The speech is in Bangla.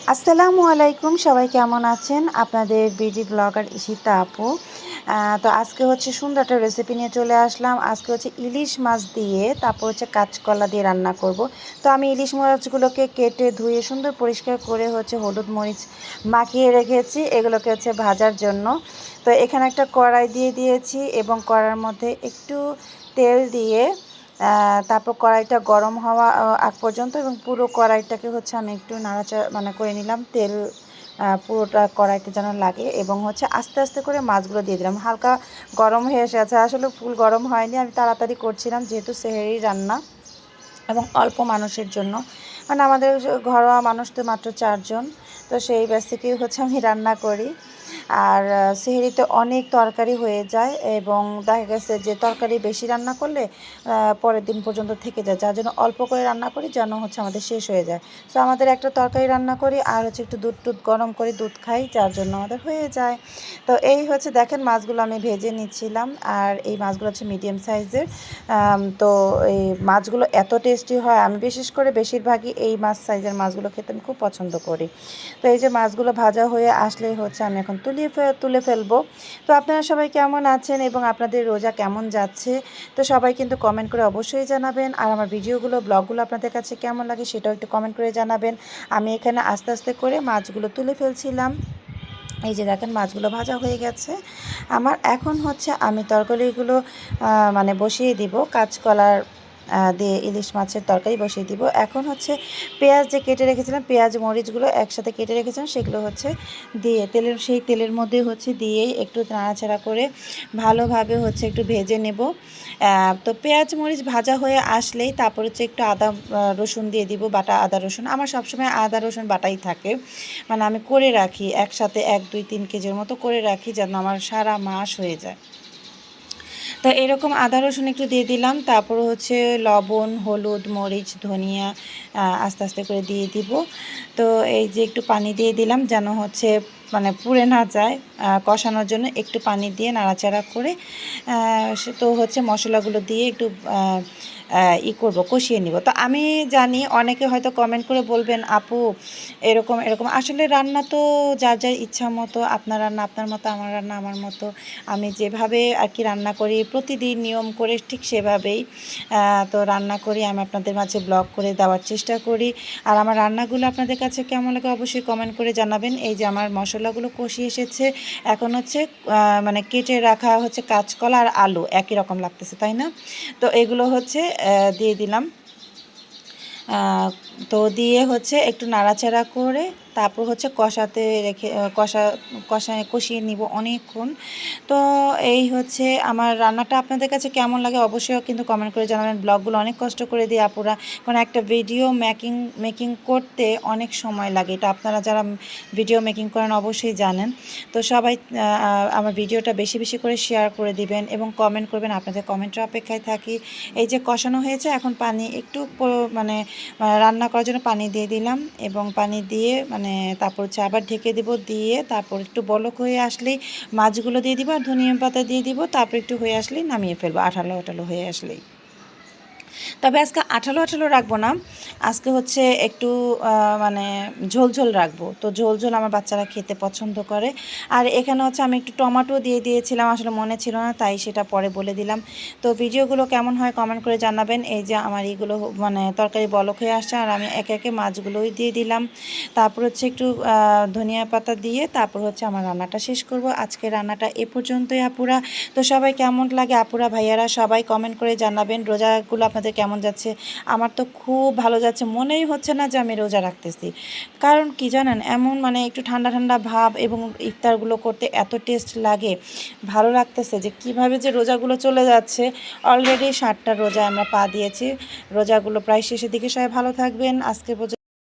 আসসালামু আলাইকুম, সবাই কেমন আছেন? আপনাদের বিউটি ব্লগার ঈশিতা আপু। তো আজকে হচ্ছে সুন্দর একটা রেসিপি নিয়ে চলে আসলাম। আজকে হচ্ছে ইলিশ মাছ দিয়ে তারপর হচ্ছে কাঁচকলা দিয়ে রান্না করব। তো আমি ইলিশ মাছগুলোকে কেটে ধুয়ে সুন্দর পরিষ্কার করে হচ্ছে হলুদ মরিচ মাখিয়ে রেখেছি, এগুলোকে হচ্ছে ভাজার জন্য। তো এখানে একটা কড়াই দিয়ে দিয়েছি এবং কড়াইয়ের মধ্যে একটু তেল দিয়ে তারপর কড়াইটা গরম হওয়া আগ পর্যন্ত এবং পুরো কড়াইটাকে হচ্ছে আমি একটু নাড়াচাড়া করে নিলাম, তেল পুরোটা কড়াইতে যেন লাগে এবং হচ্ছে আস্তে আস্তে করে মাছগুলো দিয়ে দিলাম। হালকা গরম হয়ে এসেছে, আসলে ফুল গরম হয়নি, আমি তাড়াতাড়ি করছিলাম যেহেতু সেহরি রান্না এবং অল্প মানুষের জন্য, মানে আমাদের ঘরোয়া মানুষ তো মাত্র 4 জন। তো সেই ব্যাস থেকেই হচ্ছে আমি রান্না করি। আর সেহরিতে অনেক তরকারি হয়ে যায় এবং দেখা গেছে যে তরকারি বেশি রান্না করলে পরের দিন পর্যন্ত থেকে যায়, যার জন্য অল্প করে রান্না করি যেন হচ্ছে আমাদের শেষ হয়ে যায়। তো আমাদের একটা তরকারি রান্না করি আর হচ্ছে একটু দুধ টুধ গরম করে দুধ খাই, যার জন্য আমাদের হয়ে যায়। তো এই হচ্ছে দেখেন মাছগুলো আমি ভেজে নিচ্ছিলাম, আর এই মাছগুলো হচ্ছে মিডিয়াম সাইজের। তো এই মাছগুলো এত টেস্টি হয়, আমি বিশেষ করে বেশিরভাগই এই মাছ সাইজের মাছগুলো খেতে আমি খুব পছন্দ করি। তো এই যে মাছগুলো ভাজা হয়ে আসলেই হচ্ছে আমি এখন তুলে ফেলবো। তো আপনারা সবাই কেমন আছেন এবং আপনাদের রোজা কেমন যাচ্ছে? তো সবাই কিন্তু কমেন্ট করে অবশ্যই জানাবেন, আর আমার ভিডিওগুলো ব্লগগুলো আপনাদের কাছে কেমন লাগে সেটাও একটু কমেন্ট করে জানাবেন। আমি এখানে আস্তে আস্তে করে মাছগুলো তুলে ফেলছিলাম। এই যে দেখেন মাছগুলো ভাজা হয়ে গেছে আমার। এখন হচ্ছে আমি তরকারিগুলো বসিয়ে দিব, কাঁচকলার দিয়ে ইলিশ মাছের তরকারি বসিয়ে দিব। এখন হচ্ছে পেঁয়াজ যে কেটে রেখেছিলাম, পেঁয়াজ মরিচগুলো একসাথে কেটে রেখেছিলাম, সেগুলো হচ্ছে দিয়ে সেই তেলের মধ্যে হচ্ছে দিয়েই একটু নাড়াচাড়া করে ভালোভাবে হচ্ছে একটু ভেজে নেব। তো পেঁয়াজ মরিচ ভাজা হয়ে আসলেই তারপর হচ্ছে একটু আদা রসুন দিয়ে দিব, বাটা আদা রসুন। আমার সবসময় আদা রসুন বাটাই থাকে, মানে আমি করে রাখি একসাথে 1-2-3 কেজির মতো করে রাখি যেন আমার সারা মাস হয়ে যায়। তো এরকম আদা রসুন একটু দিয়ে দিলাম, তারপর হচ্ছে লবণ, হলুদ, মরিচ, ধনিয়া আস্তে আস্তে করে দিয়ে দিব। তো এই যে একটু পানি দিয়ে দিলাম যেন হচ্ছে পুড়ে না যায়, কষানোর জন্য একটু পানি দিয়ে নাড়াচাড়া করে তো হচ্ছে মশলাগুলো দিয়ে একটু করব, কষিয়ে নিব। তো আমি জানি অনেকে হয়তো কমেন্ট করে বলবেন আপু এরকম এরকম, আসলে রান্না তো যার যার ইচ্ছা মতো, আপনার রান্না আপনার মতো, আমার রান্না আমার মতো। আমি যেভাবে আর কি রান্না করি প্রতিদিন নিয়ম করে ঠিক সেভাবেই তো রান্না করি, আমি আপনাদের মাঝে ব্লগ করে দেওয়ার চেষ্টা করি। আর আমার রান্নাগুলো আপনাদের কাছে কেমন লাগে অবশ্যই কমেন্ট করে জানাবেন। এই যে আমার মশলাগুলো কষিয়ে এসেছে, এখন হচ্ছে কেটে রাখা হচ্ছে কাঁচকলা আর আলু একই রকম লাগতেছে, তাই না? তো এগুলো হচ্ছে দিয়ে দিলাম। তো দিয়ে হচ্ছে একটু নাড়াচাড়া করে তারপর হচ্ছে কষাতে রেখে কষিয়ে নিব অনেকক্ষণ। তো এই হচ্ছে আমার রান্নাটা আপনাদের কাছে কেমন লাগে অবশ্যই কিন্তু কমেন্ট করে জানাবেন। ব্লগগুলো অনেক কষ্ট করে দিই আপুরা, কারণ একটা ভিডিও মেকিং করতে অনেক সময় লাগে, এটা আপনারা যারা ভিডিও মেকিং করেন অবশ্যই জানেন। তো সবাই আমার ভিডিওটা বেশি বেশি করে শেয়ার করে দিবেন এবং কমেন্ট করবেন, আপনাদের কমেন্টের অপেক্ষায় থাকি। এই যে কষানো হয়েছে, এখন পানি একটু রান্না করার জন্য পানি দিয়ে দিলাম এবং পানি দিয়ে তারপর হচ্ছে আবার ঢেকে দিব, দিয়ে তারপর একটু বলক হয়ে আসলেই মাছগুলো দিয়ে দিব আর ধনিয়া পাতা দিয়ে দিব, তারপর একটু হয়ে আসলেই নামিয়ে ফেলবো, আঠালো আঠালো হয়ে আসলেই। তবে আজকে আঠালো আঠালো রাখবো না, আজকে হচ্ছে একটু ঝোল ঝোল রাখবো। তো ঝোল ঝোল আমার বাচ্চারা খেতে পছন্দ করে। আর এখানে হচ্ছে আমি একটু টমেটো দিয়ে দিয়েছিলাম, আসলে মনে ছিল না তাই সেটা পরে বলে দিলাম। তো ভিডিওগুলো কেমন হয় কমেন্ট করে জানাবেন। এই যে আমার এইগুলো তরকারি বলক হয়ে আসছে আর আমি একে একে মাছগুলোই দিয়ে দিলাম, তারপর হচ্ছে একটু ধনিয়া পাতা দিয়ে তারপর হচ্ছে আমার রান্নাটা শেষ করব। আজকে রান্নাটা এ পর্যন্তই আপুরা। তো সবাই কেমন লাগে আপুরা ভাইয়ারা সবাই কমেন্ট করে জানাবেন। রোজাগুলো আপনাদের কেমন যাচ্ছে? আমার তো খুব ভালো যাচ্ছে, মনেই হচ্ছে না যে আমি রোজা রাখতেছি। কারণ কি জানেন, এমন একটু ঠান্ডা ঠান্ডা ভাব এবং ইফতারগুলো করতে এত টেস্ট লাগে, ভালো লাগতেছে যে কিভাবে যে রোজাগুলো চলে যাচ্ছে। অলরেডি 7টা রোজা আমরা পা দিয়েছি, রোজাগুলো প্রায় শেষের দিকে। সবাই ভালো থাকবেন, আজকে পর্যন্ত